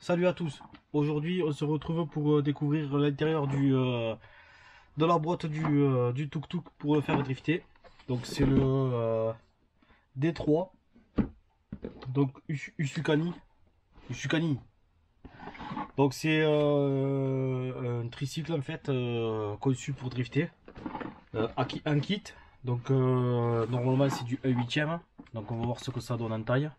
Salut à tous. Aujourd'hui, on se retrouve pour découvrir l'intérieur de la boîte du tuk-tuk pour le faire drifter. Donc c'est le D3. Donc Usukani. Donc c'est un tricycle en fait conçu pour drifter. Un kit. Donc normalement c'est du 1/8. Donc on va voir ce que ça donne en taille.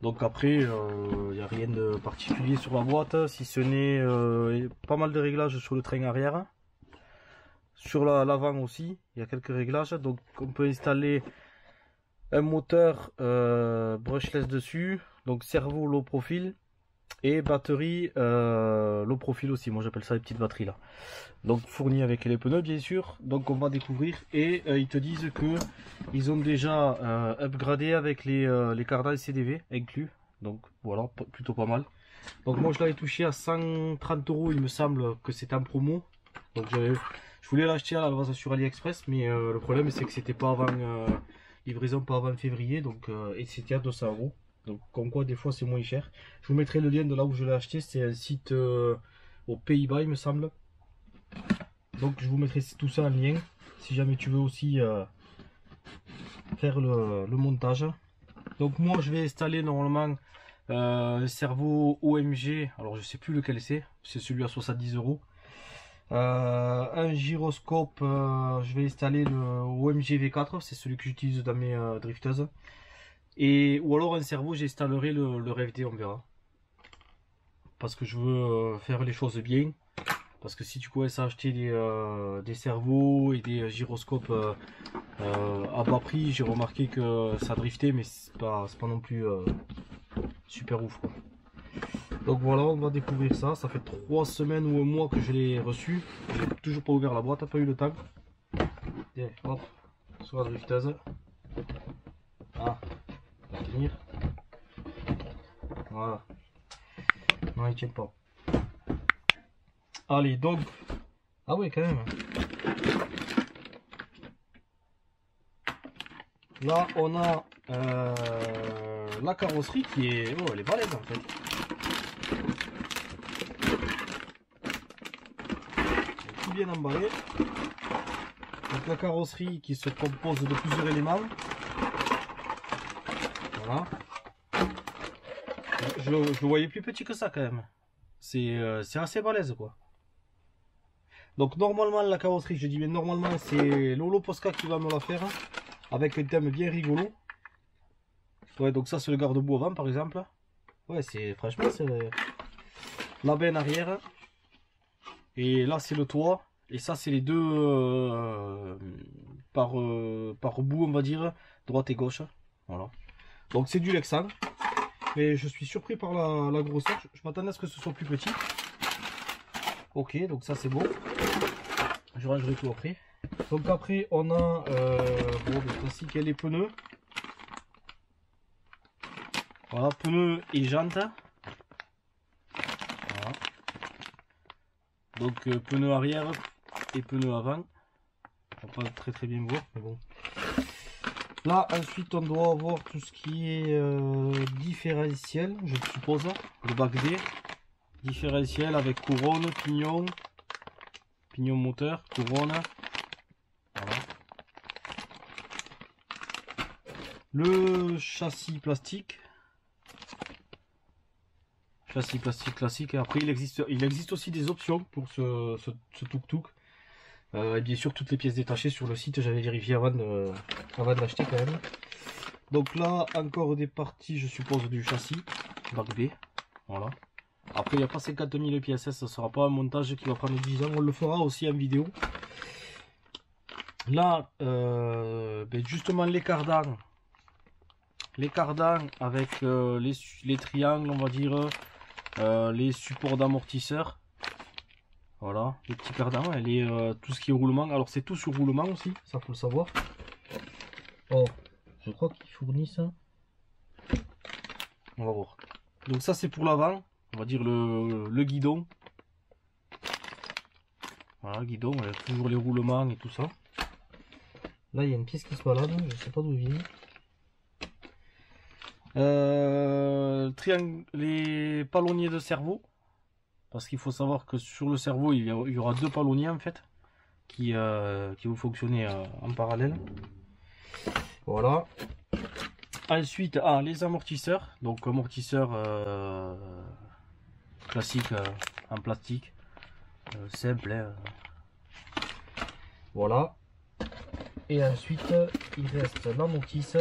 Donc après, il n'y a rien de particulier sur la boîte, si ce n'est pas mal de réglages sur le train arrière. Sur l'avant aussi, il y a quelques réglages. Donc on peut installer un moteur brushless dessus, donc servo low profile et batterie low profile aussi. Moi j'appelle ça les petites batteries là. Donc fourni avec les pneus bien sûr. Donc on va découvrir et ils te disent que ils ont déjà upgradé avec les cardans CDV inclus. Donc voilà, plutôt pas mal. Donc moi je l'avais touché à 130 € il me semble que c'était en promo. Donc je voulais l'acheter à la base sur AliExpress, mais le problème c'est que c'était pas avant livraison pas avant février, donc et c'était à 200 €. Donc comme quoi des fois c'est moins cher. Je vous mettrai le lien de là où je l'ai acheté, c'est un site aux Pays-Bas il me semble. Donc je vous mettrai tout ça en lien si jamais tu veux aussi faire le montage. Donc moi je vais installer normalement un servo OMG, alors je sais plus lequel c'est celui à 70 €. Un gyroscope, je vais installer le OMG V4, c'est celui que j'utilise dans mes drifteuses. Ou alors un servo, j'installerai le RFD, on verra. Parce que je veux faire les choses bien. Parce que si tu commences à acheter des servos et des gyroscopes à bas prix, j'ai remarqué que ça driftait, mais c'est pas non plus super ouf quoi. Donc voilà, on va découvrir ça. Ça fait 3 semaines ou un mois que je l'ai reçu. J'ai toujours pas ouvert la boîte, pas eu le temps. Tiens, hop, sur la drifteuse. Ah, on va tenir. Voilà. Non, il tient pas. Allez, donc. Ah ouais, quand même. Là, on a la carrosserie qui est. Oh, elle est balèze en fait. Tout bien emballé. Donc la carrosserie qui se compose de plusieurs éléments. Voilà. Je le voyais plus petit que ça quand même. C'est assez balèze quoi. Donc normalement la carrosserie, je dis bien normalement, c'est Lolo Posca qui va me la faire. Avec un thème bien rigolo. Ouais, donc ça c'est le garde-boue avant par exemple. Ouais, franchement c'est la benne arrière. Et là c'est le toit. Et ça c'est les deux par bout on va dire, droite et gauche. Voilà. Donc c'est du Lexan. Mais je suis surpris par la grosseur. Je m'attendais à ce que ce soit plus petit. Ok, donc ça c'est bon. Je rangerai tout après. Donc après on a bon, le classique, les pneus. Voilà, pneus et jantes. Voilà. Donc pneus arrière et pneus avant. On va pas très bien voir, mais bon. Là ensuite on doit avoir tout ce qui est différentiel, je suppose. Le bac D. Différentiel avec couronne, pignon moteur, couronne. Voilà. Le châssis plastique. Châssis plastique classique. Et après il existe aussi des options pour ce tuk-tuk. Et bien sûr toutes les pièces détachées sur le site, j'avais vérifié avant de l'acheter quand même. Donc là encore des parties je suppose du châssis, bac B. Voilà. Après il n'y a pas 50 000 pièces, ça ne sera pas un montage qui va prendre 10 ans, on le fera aussi en vidéo. Là justement les cardans avec les triangles on va dire, les supports d'amortisseurs. Voilà, les petits cardans, tout ce qui est roulement. Alors c'est tout sur roulement aussi, ça faut le savoir. Oh, je crois qu'ils fournissent. On va voir. Donc ça c'est pour l'avant, on va dire le guidon. Voilà, le guidon, il y a toujours les roulements et tout ça. Là il y a une pièce qui se balade, je sais pas d'où il vient. Les palonniers de cerveau. Parce qu'il faut savoir que sur le cerveau, il y aura deux palonniers en fait. Qui vont fonctionner en parallèle. Voilà. Ensuite, les amortisseurs. Donc amortisseurs classiques en plastique. Simple. Hein. Voilà. Et ensuite, il reste la notice.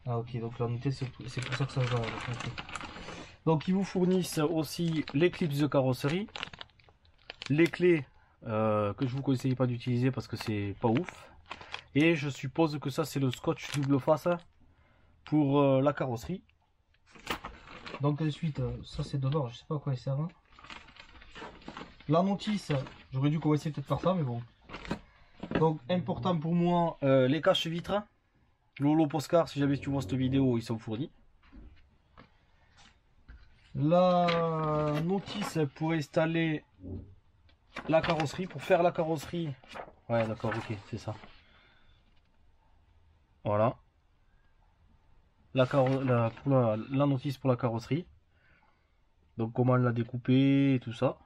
Ah ok, donc la notice, c'est pour ça que ça va. Okay. Donc ils vous fournissent aussi les clips de carrosserie. Les clés que je vous conseille pas d'utiliser parce que c'est pas ouf. Et je suppose que ça c'est le scotch double face pour la carrosserie. Donc ensuite, ça c'est dedans, je sais pas à quoi il sert. Hein. La notice, j'aurais dû commencer peut-être par ça, mais bon. Donc important pour moi, les caches vitres. Lolo Postcard, si jamais tu vois cette vidéo, ils sont fournis. La notice pour installer la carrosserie, pour faire la carrosserie. Ouais d'accord, ok, c'est ça. Voilà. La notice pour la carrosserie. Donc comment la découper et tout ça.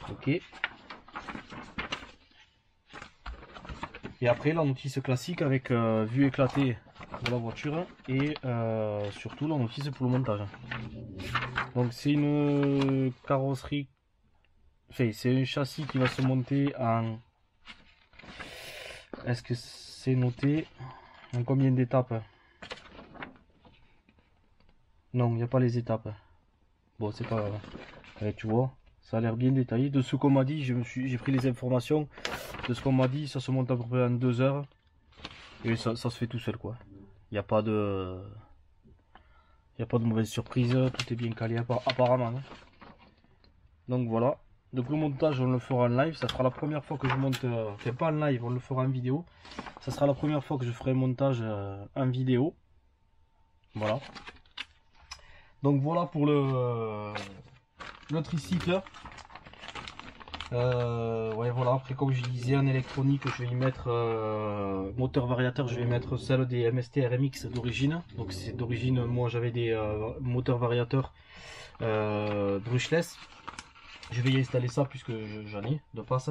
Ok. Et après la notice classique avec vue éclatée pour la voiture et surtout la notice pour le montage. Donc c'est une carrosserie, enfin c'est un châssis qui va se monter en... Est-ce que c'est noté en combien d'étapes? Non, il n'y a pas les étapes. Bon, c'est pas grave. Tu vois, ça a l'air bien détaillé. De ce qu'on m'a dit, j'ai pris les informations. De ce qu'on m'a dit, ça se monte à peu près en 2 heures. Et ça se fait tout seul, quoi. Il n'y a pas de... Il n'y a pas de mauvaise surprise. Tout est bien calé, apparemment. Hein. Donc voilà. Donc le montage, on le fera en live. Ça sera la première fois que je monte... Enfin, pas en live, on le fera en vidéo. Ça sera la première fois que je ferai un montage en vidéo. Voilà. Donc voilà pour le tricycle. Ouais voilà, après comme je disais en électronique, je vais y mettre moteur variateur, je vais mettre celle des MST RMX d'origine. Donc c'est d'origine, moi j'avais des moteurs variateurs brushless. Je vais y installer ça puisque j'en ai de passe.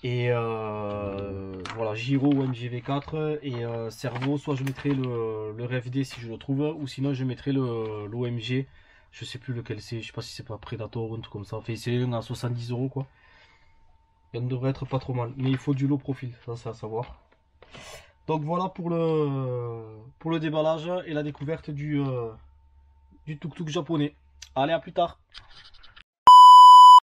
Et voilà, Giro ou MGV4 et servo, soit je mettrai le RFD si je le trouve, ou sinon je mettrai l'OMG. Je sais plus lequel c'est, je sais pas si c'est pas Predator ou un truc comme ça. Enfin, c'est un à 70 € quoi. Il devrait être pas trop mal, mais il faut du low profil, ça c'est à savoir. Donc voilà pour le déballage et la découverte du tuk-tuk japonais. Allez, à plus tard.